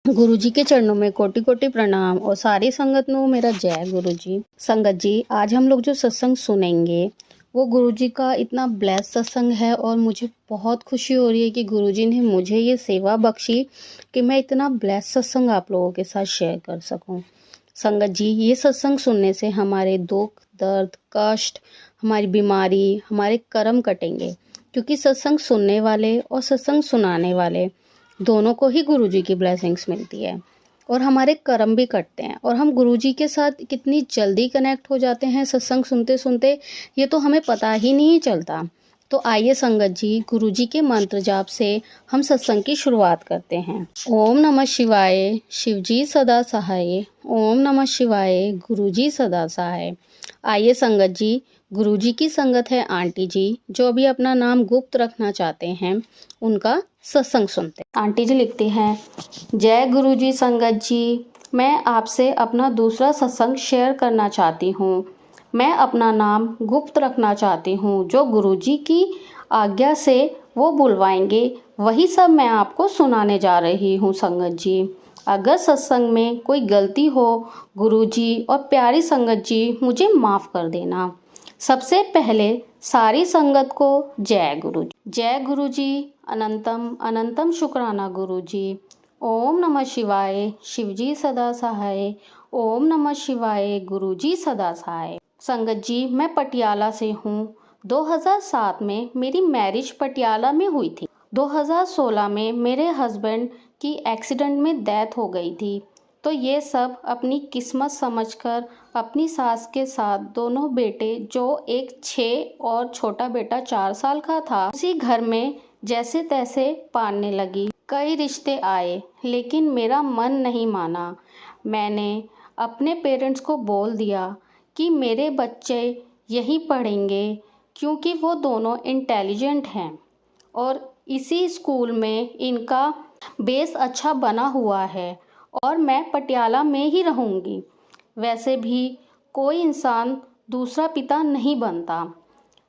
गुरुजी के चरणों में कोटि कोटि प्रणाम और सारी संगत नो मेरा जय गुरुजी। संगत जी, आज हम लोग जो सत्संग सुनेंगे वो गुरुजी का इतना ब्लेस सत्संग है और मुझे बहुत खुशी हो रही है कि गुरुजी ने मुझे ये सेवा बख्शी कि मैं इतना ब्लेस सत्संग आप लोगों के साथ शेयर कर सकूं। संगत जी, ये सत्संग सुनने से हमारे दुख दर्द कष्ट, हमारी बीमारी, हमारे कर्म कटेंगे, क्योंकि सत्संग सुनने वाले और सत्संग सुनाने वाले दोनों को ही गुरुजी की ब्लेसिंग्स मिलती है और हमारे कर्म भी कटते हैं और हम गुरुजी के साथ कितनी जल्दी कनेक्ट हो जाते हैं सत्संग सुनते सुनते, ये तो हमें पता ही नहीं चलता। तो आइए संगत जी, गुरुजी के मंत्र जाप से हम सत्संग की शुरुआत करते हैं। ओम नमः शिवाय, शिवजी सदा सहाय। ओम नमः शिवाय, गुरुजी सदा सहाय। आइए संगत जी, गुरुजी की संगत है आंटी जी, जो अभी अपना नाम गुप्त रखना चाहते हैं, उनका सत्संग सुनते हैं। आंटी जी लिखती हैं, जय गुरुजी संगत जी, मैं आपसे अपना दूसरा सत्संग शेयर करना चाहती हूँ। मैं अपना नाम गुप्त रखना चाहती हूँ। जो गुरुजी की आज्ञा से वो बुलवाएंगे वही सब मैं आपको सुनाने जा रही हूँ संगत जी। अगर सत्संग में कोई गलती हो गुरुजी और प्यारी संगत जी मुझे माफ़ कर देना। सबसे पहले सारी संगत को जय गुरुजी। जय गुरुजी, अनंतम अनंतम शुक्राना गुरुजी। ओम नमः शिवाय, शिवजी सदा सहाय। ओम नमः शिवाय, गुरुजी सदा सहाय। संगत जी, मैं पटियाला से हूँ। 2007 में मेरी मैरिज पटियाला में हुई थी। 2016 में मेरे हस्बैंड की एक्सीडेंट में डेथ हो गई थी। तो ये सब अपनी किस्मत समझकर अपनी सास के साथ दोनों बेटे, जो एक 6 और छोटा बेटा 4 साल का था, उसी घर में जैसे तैसे पालने लगी। कई रिश्ते आए लेकिन मेरा मन नहीं माना। मैंने अपने पेरेंट्स को बोल दिया कि मेरे बच्चे यहीं पढ़ेंगे, क्योंकि वो दोनों इंटेलिजेंट हैं और इसी स्कूल में इनका बेस अच्छा बना हुआ है और मैं पटियाला में ही रहूँगी। वैसे भी कोई इंसान दूसरा पिता नहीं बनता,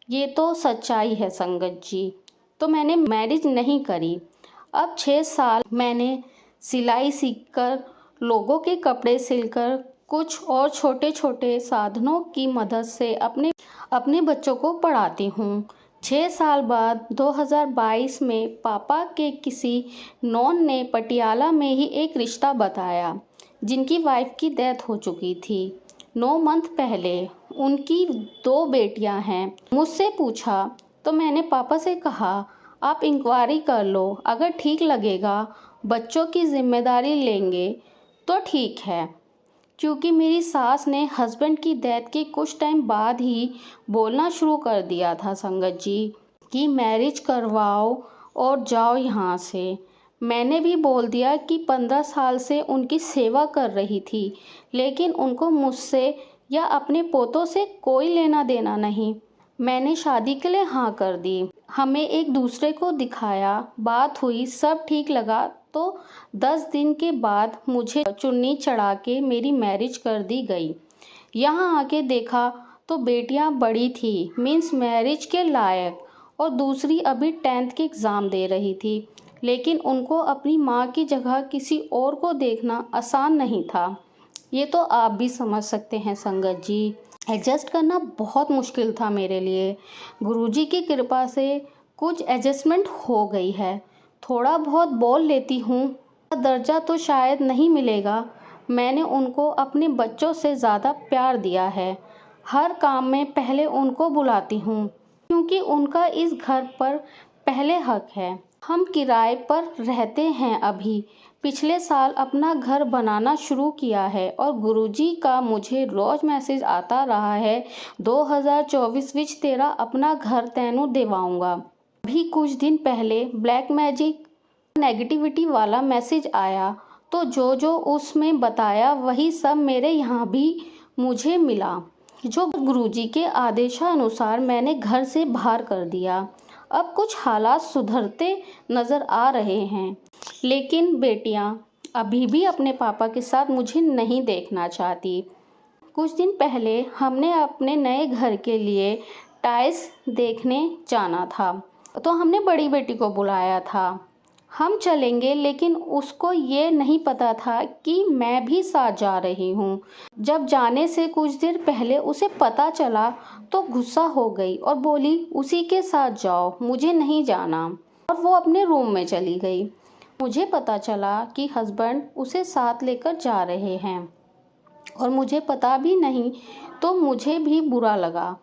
ये तो सच्चाई है संगत जी। तो मैंने मैरिज नहीं करी। अब 6 साल मैंने सिलाई सीखकर, लोगों के कपड़े सिलकर, कुछ और छोटे छोटे साधनों की मदद से अपने बच्चों को पढ़ाती हूँ। 6 साल बाद 2022 में पापा के किसी नॉन ने पटियाला में ही एक रिश्ता बताया, जिनकी वाइफ की डेथ हो चुकी थी 9 मंथ पहले। उनकी 2 बेटियां हैं। मुझसे पूछा तो मैंने पापा से कहा, आप इंक्वायरी कर लो, अगर ठीक लगेगा बच्चों की जिम्मेदारी लेंगे तो ठीक है। क्योंकि मेरी सास ने हस्बैंड की डेथ के कुछ टाइम बाद ही बोलना शुरू कर दिया था संगत जी कि मैरिज करवाओ और जाओ यहाँ से। मैंने भी बोल दिया कि 15 साल से उनकी सेवा कर रही थी, लेकिन उनको मुझसे या अपने पोतों से कोई लेना देना नहीं। मैंने शादी के लिए हाँ कर दी। हमें एक दूसरे को दिखाया, बात हुई, सब ठीक लगा तो 10 दिन के बाद मुझे चुन्नी चढ़ा के मेरी मैरिज कर दी गई। यहाँ आके देखा तो बेटियाँ बड़ी थी, मीन्स मैरिज के लायक, और दूसरी अभी 10th के एग्ज़ाम दे रही थी। लेकिन उनको अपनी माँ की जगह किसी और को देखना आसान नहीं था। ये तो आप भी समझ सकते हैं संगत जी। एडजस्ट करना बहुत मुश्किल था मेरे लिए। गुरुजी की कृपा से कुछ एडजस्टमेंट हो गई है। थोड़ा बहुत बोल लेती हूँ। दर्जा तो शायद नहीं मिलेगा। मैंने उनको अपने बच्चों से ज़्यादा प्यार दिया है। हर काम में पहले उनको बुलाती हूँ, क्योंकि उनका इस घर पर पहले हक है। हम किराए पर रहते हैं अभी। पिछले साल अपना घर बनाना शुरू किया है और गुरुजी का मुझे रोज़ मैसेज आता रहा है, 2024 विच तेरा अपना घर तैनू दिवाऊंगा। अभी कुछ दिन पहले ब्लैक मैजिक नेगेटिविटी वाला मैसेज आया, तो जो जो उसमें बताया वही सब मेरे यहाँ भी मुझे मिला, जो गुरुजी के आदेशानुसार मैंने घर से बाहर कर दिया। अब कुछ हालात सुधरते नज़र आ रहे हैं, लेकिन बेटियां अभी भी अपने पापा के साथ मुझे नहीं देखना चाहती। कुछ दिन पहले हमने अपने नए घर के लिए टाइल्स देखने जाना था, तो हमने बड़ी बेटी को बुलाया था। हम चलेंगे, लेकिन उसको ये नहीं पता था कि मैं भी साथ जा रही हूँ। जब जाने से कुछ देर पहले उसे पता चला तो गुस्सा हो गई और बोली, उसी के साथ जाओ, मुझे नहीं जाना। और वो अपने रूम में चली गई। मुझे पता चला कि हस्बैंड उसे साथ लेकर जा रहे हैं और मुझे पता भी नहीं, तो मुझे भी बुरा लगा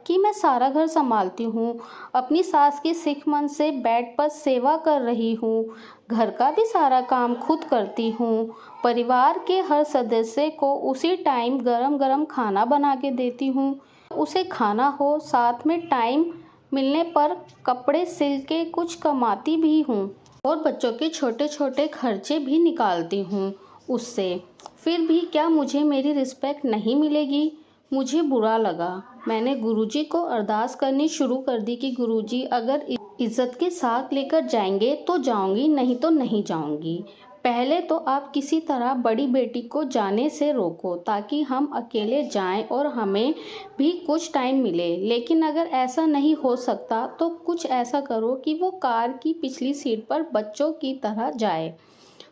कि मैं सारा घर संभालती हूँ, अपनी सास की सिख मन से बेड पर सेवा कर रही हूँ, घर का भी सारा काम खुद करती हूँ, परिवार के हर सदस्य को उसी टाइम गरम गरम खाना बना के देती हूँ, उसे खाना हो, साथ में टाइम मिलने पर कपड़े सिल के कुछ कमाती भी हूँ और बच्चों के छोटे छोटे खर्चे भी निकालती हूँ उससे। फिर भी क्या मुझे मेरी रिस्पेक्ट नहीं मिलेगी? मुझे बुरा लगा। मैंने गुरुजी को अरदास करनी शुरू कर दी कि गुरुजी, अगर इज्जत के साथ लेकर जाएंगे तो जाऊंगी, नहीं तो नहीं जाऊंगी। पहले तो आप किसी तरह बड़ी बेटी को जाने से रोको ताकि हम अकेले जाएं और हमें भी कुछ टाइम मिले। लेकिन अगर ऐसा नहीं हो सकता तो कुछ ऐसा करो कि वो कार की पिछली सीट पर बच्चों की तरह जाए।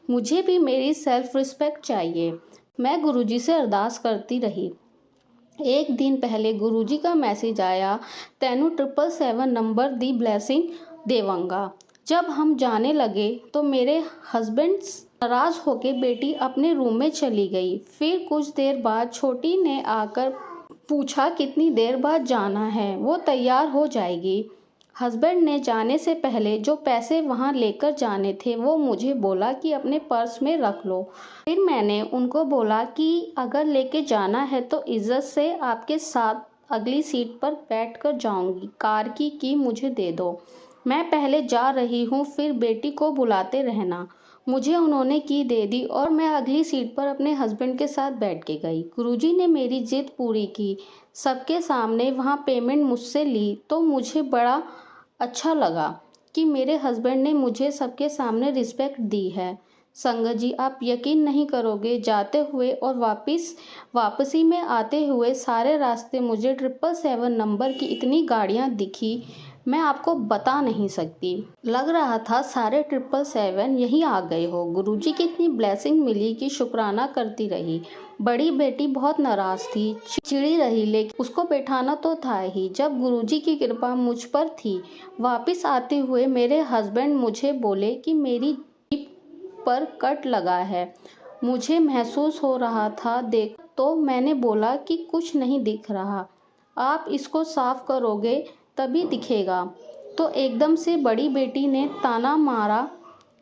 मुझे भी मेरी सेल्फ रिस्पेक्ट चाहिए। मैं गुरुजी से अरदास करती रही। एक दिन पहले गुरुजी का मैसेज आया, तेनू 777 नंबर दी ब्लेसिंग देवंगा। जब हम जाने लगे तो मेरे हस्बैंड नाराज होके बेटी अपने रूम में चली गई। फिर कुछ देर बाद छोटी ने आकर पूछा कितनी देर बाद जाना है, वो तैयार हो जाएगी। हस्बैंड ने जाने से पहले जो पैसे वहाँ लेकर जाने थे वो मुझे बोला कि अपने पर्स में रख लो। फिर मैंने उनको बोला कि अगर लेके जाना है तो इज्जत से आपके साथ अगली सीट पर बैठ कर जाऊंगी, कार की की मुझे दे दो। मैं पहले जा रही हूँ, फिर बेटी को बुलाते रहना। मुझे उन्होंने की दे दी और मैं अगली सीट पर अपने हस्बैंड के साथ बैठ के गई। गुरुजी ने मेरी जिद पूरी की, सबके सामने वहाँ पेमेंट मुझसे ली तो मुझे बड़ा अच्छा लगा कि मेरे हस्बैंड ने मुझे सबके सामने रिस्पेक्ट दी है। संगत जी, आप यकीन नहीं करोगे, जाते हुए और वापसी में आते हुए सारे रास्ते मुझे 777 नंबर की इतनी गाड़ियाँ दिखी, मैं आपको बता नहीं सकती। लग रहा था सारे 777 यहीं आ गए हो। गुरुजी की इतनी ब्लेसिंग मिली कि शुक्राना करती रही। बड़ी बेटी बहुत नाराज थी, चिड़ी रही, लेकिन उसको बैठाना तो था ही। जब गुरुजी की कृपा मुझ पर थी। वापस आते हुए मेरे हस्बैंड मुझे बोले कि मेरी जीप पर कट लगा है। मुझे महसूस हो रहा था, देख तो मैंने बोला कि कुछ नहीं दिख रहा, आप इसको साफ करोगे तभी दिखेगा। तो एकदम से बड़ी बेटी ने ताना मारा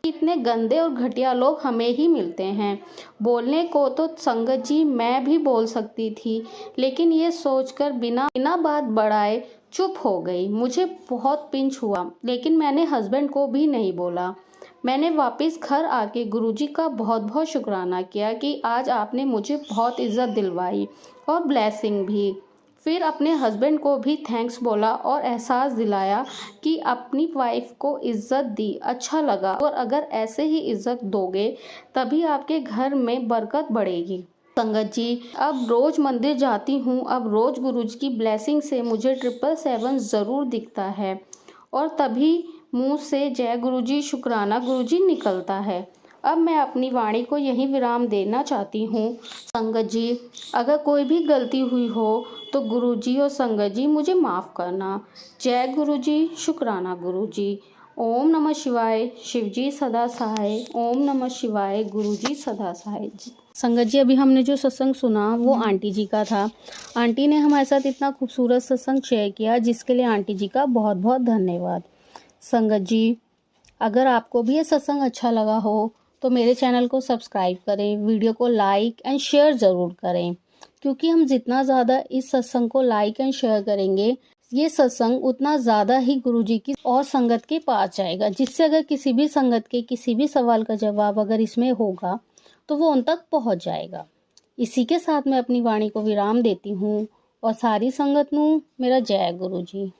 कि इतने गंदे और घटिया लोग हमें ही मिलते हैं। बोलने को तो संगत जी मैं भी बोल सकती थी, लेकिन ये सोचकर बिना बात बढ़ाए चुप हो गई। मुझे बहुत पिंच हुआ, लेकिन मैंने हस्बैंड को भी नहीं बोला। मैंने वापस घर आके गुरुजी का बहुत बहुत शुक्राना किया कि आज आपने मुझे बहुत इज्जत दिलवाई और ब्लेसिंग भी। फिर अपने हस्बैंड को भी थैंक्स बोला और एहसास दिलाया कि अपनी वाइफ को इज्जत दी, अच्छा लगा। और अगर ऐसे ही इज्जत दोगे तभी आपके घर में बरकत बढ़ेगी। संगत जी, अब रोज मंदिर जाती हूँ, अब रोज गुरुजी की ब्लेसिंग से मुझे 777 ज़रूर दिखता है और तभी मुंह से जय गुरुजी, शुक्राना गुरुजी निकलता है। अब मैं अपनी वाणी को यहीं विराम देना चाहती हूँ। संगत जी, अगर कोई भी गलती हुई हो तो गुरुजी और संगत जी मुझे माफ़ करना। जय गुरुजी, शुक्राना गुरुजी। ओम नमः शिवाय, शिवजी सदा सहाय। ओम नमः शिवाय, गुरुजी सदा सहाय। संगत जी, अभी हमने जो सत्संग सुना वो आंटी जी का था। आंटी ने हमारे साथ इतना खूबसूरत सत्संग शेयर किया, जिसके लिए आंटी जी का बहुत बहुत धन्यवाद। संगत जी, अगर आपको भी ये सत्संग अच्छा लगा हो तो मेरे चैनल को सब्सक्राइब करें, वीडियो को लाइक एंड शेयर ज़रूर करें, क्योंकि हम जितना ज़्यादा इस सत्संग को लाइक एंड शेयर करेंगे, ये सत्संग उतना ज़्यादा ही गुरुजी की और संगत के पास जाएगा, जिससे अगर किसी भी संगत के किसी भी सवाल का जवाब अगर इसमें होगा तो वो उन तक पहुंच जाएगा। इसी के साथ मैं अपनी वाणी को विराम देती हूँ और सारी संगत नू मेरा जय गुरुजी।